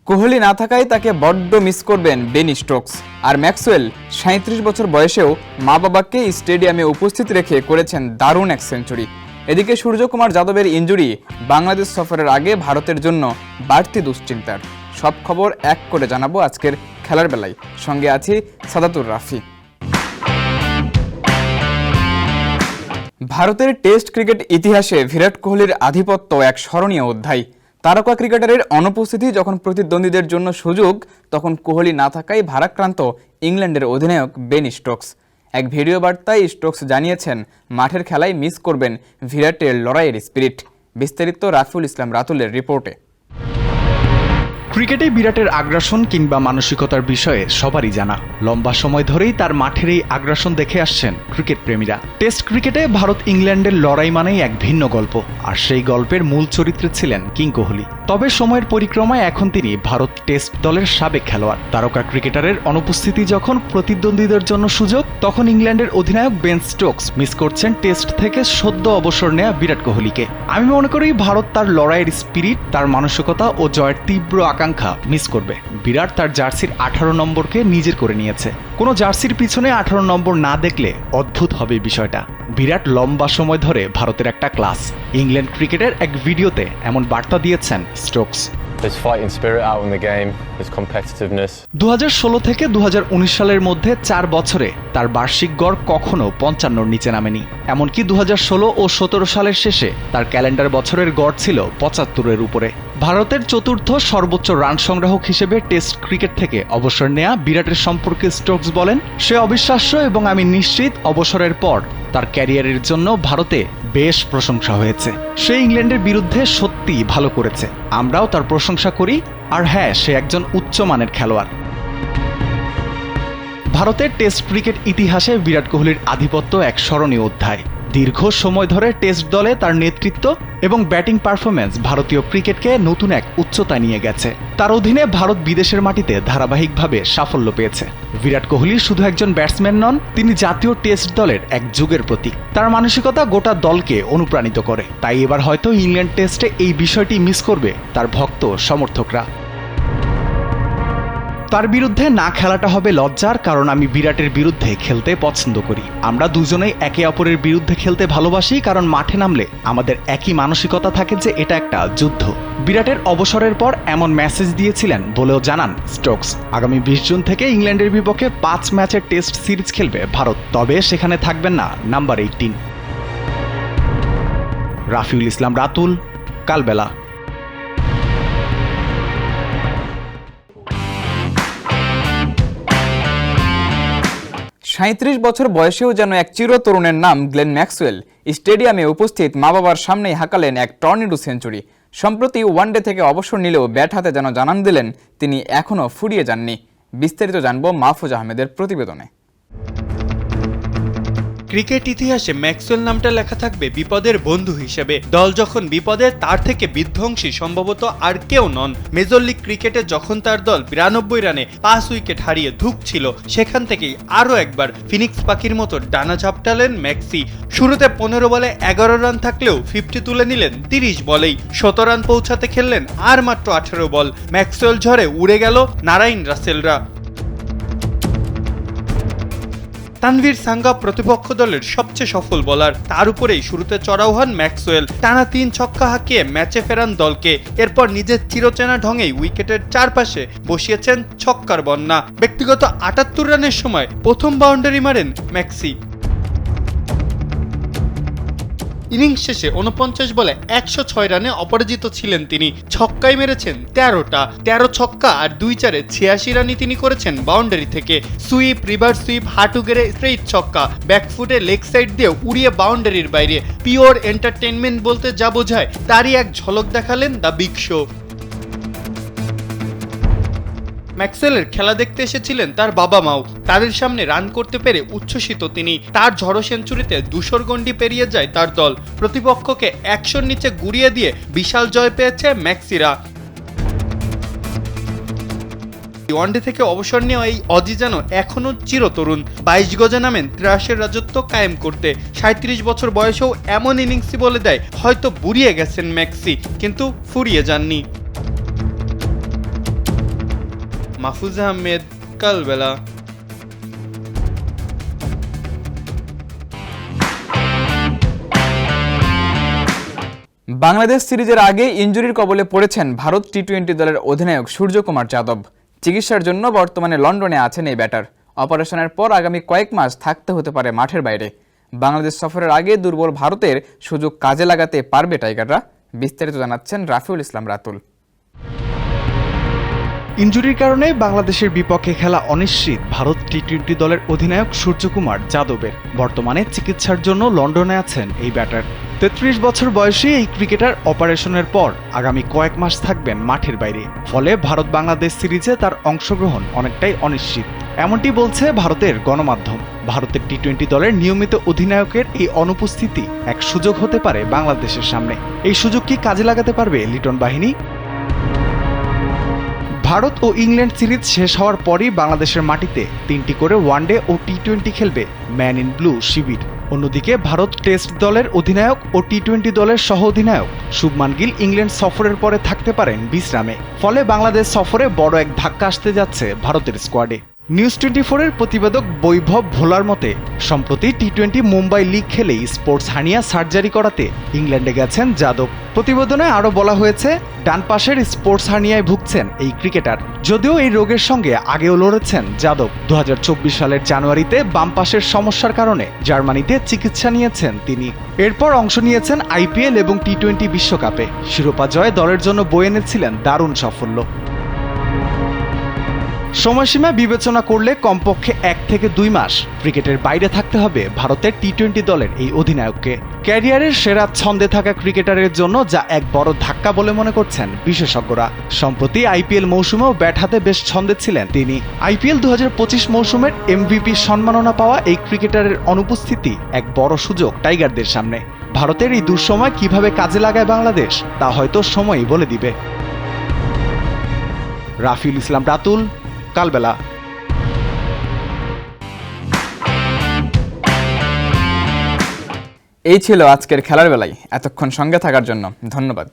কোহলি না থাকায় তাকে বড্ড মিস করবেন বেন স্টোকস। আর ম্যাক্সওয়েল ৩৭ বছর বয়সেও মা বাবাকে স্টেডিয়ামে উপস্থিত রেখে করেছেন দারুণ এক সেঞ্চুরি। এদিকে সূর্যকুমার যাদবের ইনজুরি বাংলাদেশ সফরের আগে ভারতের জন্য বাড়তি দুশ্চিন্তার। সব খবর এক করে জানাবো আজকের খেলার বেলায়। সঙ্গে আছি সাদাতুর রাফি। ভারতের টেস্ট ক্রিকেট ইতিহাসে বিরাট কোহলির আধিপত্য এক স্মরণীয় অধ্যায়। তারকা ক্রিকেটারের অনুপস্থিতি যখন প্রতিদ্বন্দ্বীদের জন্য সুযোগ, তখন কোহলি না থাকায় ভারাক্রান্ত ইংল্যান্ডের অধিনায়ক বেন স্টোকস। এক ভিডিও বার্তায় স্টোকস জানিয়েছেন মাঠের খেলায় মিস করবেন বিরাটের লড়াইয়ের স্পিরিট। বিস্তারিত রাফিউল ইসলাম রাতুলের রিপোর্টে। ক্রিকেটে বিরাটের আগ্রাসন কিংবা মানসিকতার বিষয়ে সবারই জানা। লম্বা সময় ধরেই তার মাঠের এই আগ্রাসন দেখে আসছেন ক্রিকেট প্রেমীরা। টেস্ট ক্রিকেটে ভারত ইংল্যান্ডের লড়াই মানেই এক ভিন্ন গল্প, আর সেই গল্পের মূল চরিত্রে ছিলেন কিং কোহলি। তবে সময়ের পরিক্রমায় এখন তিনি ভারত টেস্ট দলের সাবেক খেলোয়াড়। তারকা ক্রিকেটারের অনুপস্থিতি যখন প্রতিদ্বন্দ্বীদের জন্য সুযোগ, তখন ইংল্যান্ডের অধিনায়ক বেন স্টোকস মিস করছেন টেস্ট থেকে সদ্য অবসর নেয়া বিরাট কোহলিকে। আমি মনে করি ভারত তার লড়াইয়ের স্পিরিট, তার মানসিকতা ও জয়ের তীব্র আকাঙ্ক্ষা মিস করবে। বিরাট তার জার্সির 18 নম্বরকে নিজের করে নিয়েছে। কোনো জার্সির পিছনে 18 নম্বর না দেখলে অদ্ভুত হবে বিষয়টা। বিরাট লম্বা সময় ধরে ভারতের একটা ক্লাস। ইংল্যান্ড ক্রিকেটের এক ভিডিওতে এমন বার্তা দিয়েছেন স্টোকস। 2016 থেকে 2019 সালের মধ্যে 4 বছরে তার বার্ষিক গড় কখনো 55-র নিচে নামেনি। এমনকি 2016 ও 17 সালের শেষে তার ক্যালেন্ডার বছরের গড় ছিল 75-এর উপরে। ভারতের চতুর্থ সর্বোচ্চ রান সংগ্রাহক হিসেবে টেস্ট ক্রিকেট থেকে অবসর নেয়া বিরাটের সম্পর্কে স্টোকস বলেন, সে অবিশ্বাস্য এবং আমি নিশ্চিত অবসরের পর তার ক্যারিয়ারের জন্য ভারতে বেশ প্রশংসা হয়েছে। সে ইংল্যান্ডের বিরুদ্ধে সত্যিই ভালো করেছে, আমরাও তার প্রশংসা করি। আর হ্যাঁ, সে একজন উচ্চমানের খেলোয়াড়। ভারতের টেস্ট ক্রিকেট ইতিহাসে বিরাট কোহলির আধিপত্য এক স্মরণীয় অধ্যায়। দীর্ঘ সময় ধরে টেস্ট দলে তার নেতৃত্ব এবং ব্যাটিং পারফরম্যান্স ভারতীয় ক্রিকেটকে নতুন এক উচ্চতায় নিয়ে গেছে। তার অধীনে ভারত বিদেশের মাটিতে ধারাবাহিকভাবে সাফল্য পেয়েছে। বিরাট কোহলি শুধু একজন ব্যাটসম্যান নন, তিনি জাতীয় টেস্ট দলের এক যুগের প্রতীক। তার মানসিকতা গোটা দলকে অনুপ্রাণিত করে। তাই এবার হয়তো ইংল্যান্ড টেস্টে এই বিষয়টি মিস করবে তার ভক্ত সমর্থকরা। তার বিরুদ্ধে না খেলাটা হবে লজ্জার, কারণ আমি বিরাটের বিরুদ্ধে খেলতে পছন্দ করি। আমরা দুজনেই একে অপরের বিরুদ্ধে খেলতে ভালোবাসি, কারণ মাঠে নামলে আমাদের একই মানসিকতা থাকে যে এটা একটা যুদ্ধ। বিরাটের অবসরের পর এমন মেসেজ দিয়েছিলেন বলেও জানান স্টোকস। আগামী 20 জুন থেকে ইংল্যান্ডের বিপক্ষে 5 ম্যাচের টেস্ট সিরিজ খেলবে ভারত, তবে সেখানে থাকবেন না নাম্বার 18। রাফিউল ইসলাম রাতুল, কালবেলা। ৩৭ বছর বয়সেও যেন এক চিরতরুণের নাম গ্লেন ম্যাক্সওয়েল। স্টেডিয়ামে উপস্থিত মা বাবার সামনেই হাঁকালেন এক টর্নেডো সেঞ্চুরি। সম্প্রতি ওয়ানডে থেকে অবসর নিলেও ব্যাট হাতে যেন জানান দিলেন তিনি এখনও ফুরিয়ে যাননি। বিস্তারিত জানব মাহফুজ আহমেদের প্রতিবেদনে। ক্রিকেট ইতিহাসে ম্যাক্সওয়েল নামটা লেখা থাকবে বিপদের বন্ধু হিসেবে। দল যখন বিপদে, তার থেকে বিধ্বংসী সম্ভবত আর কেউ নন। মেজর লিগ ক্রিকেটে যখন তার দল 92 রানে 5 উইকেট হারিয়ে ধুঁকছিল, সেখান থেকেই আরও একবার ফিনিক্স পাখির মতো ডানা ঝাপটালেন ম্যাক্সি। শুরুতে 15 বলে 11 রান থাকলেও 50 তুলে নিলেন 30 বলেই। 100 রান পৌঁছাতে খেললেন আর মাত্র 18 বল। ম্যাক্সওয়েল ঝড়ে উড়ে গেল নারাইন রাসেলরা। তানভীর সাঙ্গা প্রতিপক্ষ দলের সবচেয়ে সফল বোলার, তার উপরেই শুরুতে চড়াও হন ম্যাক্সওয়েল। টানা 3 ছক্কা হাঁকিয়ে ম্যাচে ফেরান দলকে। এরপর নিজের চিরচেনা ঢঙেই উইকেটের চারপাশে বসিয়েছেন ছক্কার বন্যা। ব্যক্তিগত 78 রানের সময় প্রথম বাউন্ডারি মারেন ম্যাক্সি। ইনিংস শেষে 49 বলে 106 রানে অপরাজিত ছিলেন তিনি। ছক্কায় মেরেছেন 13টা, 13 ছক্কা আর 2 চারে 86 রানই তিনি করেছেন বাউন্ডারি থেকে। সুইপ, রিভার্স সুইপ, হাঁটু গেড়ে স্ট্রেইট ছক্কা, ব্যাকফুটে লেগ সাইড দিয়ে উড়িয়ে বাউন্ডারির বাইরে। পিওর এন্টারটেইনমেন্ট বলতে যা বোঝায় তারই এক ঝলক দেখালেন দ্য বিগ শো। ম্যাক্সওয়েলের খেলা দেখতে এসেছিলেন তার বাবা মাও। তাদের সামনে রান করতে পেরে উচ্ছ্বসিত তিনি। তার ঝড়ো সেঞ্চুরিতে 200 গন্ডি পেরিয়ে যায় তার দল। প্রতিপক্ষকে 100-র নিচে গুড়িয়ে দিয়ে বিশাল জয় পেয়েছে ম্যাক্সিরা। ওয়ানডে থেকে অবসর নেওয়া এই অজি যেন এখনও চিরতরুণ। 22 গজে নামেন 83-এর রাজত্ব কায়েম করতে। 37 বছর বয়সেও এমন ইনিংসই বলে দেয় হয়তো বুড়িয়ে গেছেন ম্যাক্সি, কিন্তু ফুরিয়ে যাননি। মাহফুজ আহমেদ, কালবেলা। বাংলাদেশ সিরিজের আগে ইনজুরির কবলে পড়েছেন ভারত টি-20 দলের অধিনায়ক সূর্যকুমার যাদব। চিকিৎসার জন্য বর্তমানে লন্ডনে আছেন এই ব্যাটার। অপারেশনের পর আগামী কয়েক মাস থাকতে হতে পারে মাঠের বাইরে। বাংলাদেশ সফরের আগে দুর্বল ভারতের সুযোগ কাজে লাগাতে পারবে টাইগাররা? বিস্তারিত জানাচ্ছেন রাফিউল ইসলাম রাতুল। ইনজুরির কারণে বাংলাদেশের বিপক্ষে খেলা অনিশ্চিত ভারত টি-20 দলের অধিনায়ক সূর্যকুমার যাদবের। বর্তমানে চিকিৎসার জন্য লন্ডনে আছেন এই ব্যাটার। ৩৩ বছর বয়সী এই ক্রিকেটার অপারেশনের পর আগামী কয়েক মাস থাকবেন মাঠের বাইরে। ফলে ভারত বাংলাদেশ সিরিজে তার অংশগ্রহণ অনেকটাই অনিশ্চিত, এমনটি বলছে ভারতের গণমাধ্যম। ভারতের টি-20 দলের নিয়মিত অধিনায়কের এই অনুপস্থিতি এক সুযোগ হতে পারে বাংলাদেশের সামনে। এই সুযোগ কি কাজে লাগাতে পারবে লিটন বাহিনী? ভারত ও ইংল্যান্ড সিরিজ শেষ হওয়ার পরই বাংলাদেশের মাটিতে 3টি করে ওয়ানডে ও টি-20 খেলবে ম্যান ইন ব্লু শিবির। অন্যদিকে ভারত টেস্ট দলের অধিনায়ক ও টি-20 দলের সহ অধিনায়ক শুভমান গিল ইংল্যান্ড সফরের পরে থাকতে পারেন বিশ্রামে। ফলে বাংলাদেশ সফরে বড় এক ধাক্কা আসতে যাচ্ছে ভারতের স্কোয়াডে। নিউজ 24-এর প্রতিবেদক বৈভব ভোলার মতে, সম্প্রতি টি-20 মুম্বাই লিগ খেলেই স্পোর্টস হার্নিয়া সার্জারি করাতে ইংল্যান্ডে গেছেন যাদব। প্রতিবেদনে আরও বলা হয়েছে, ডান পাশের স্পোর্টস হার্নিয়ায় ভুগছেন এই ক্রিকেটার। যদিও এই রোগের সঙ্গে আগেও লড়েছেন যাদব। 2024 সালের জানুয়ারিতে বাম পাশের সমস্যার কারণে জার্মানিতে চিকিৎসা নিয়েছেন তিনি। এরপর অংশ নিয়েছেন আইপিএল এবং টি-20 বিশ্বকাপে। শিরোপা জয়ে দলের জন্য বয়ে এনেছিলেন দারুণ সাফল্য। সময়সীমা বিবেচনা করলে কমপক্ষে 1 থেকে 2 মাস ক্রিকেটের বাইরে থাকতে হবে ভারতের টি-20 দলের এই অধিনায়ককে। ক্যারিয়ারের সেরা ছন্দে থাকা ক্রিকেটারের জন্য যা এক বড় ধাক্কা বলে মনে করছেন বিশেষজ্ঞরা। সম্প্রতি আইপিএল মৌসুমেও ব্যাট হাতে বেশ ছন্দে ছিলেন তিনি। আইপিএল 2025 মৌসুমের এমভিপি সম্মাননা পাওয়া এই ক্রিকেটারের অনুপস্থিতি এক বড় সুযোগ টাইগারদের সামনে। ভারতের এই দুঃসময় কিভাবে কাজে লাগায় বাংলাদেশ তা হয়তো সময়ই বলে দিবে। রাফিউল ইসলাম রাতুল, কালবেলা। এই ছিল আজকের খেলার বেলায়। এতক্ষণ সঙ্গে থাকার জন্য ধন্যবাদ।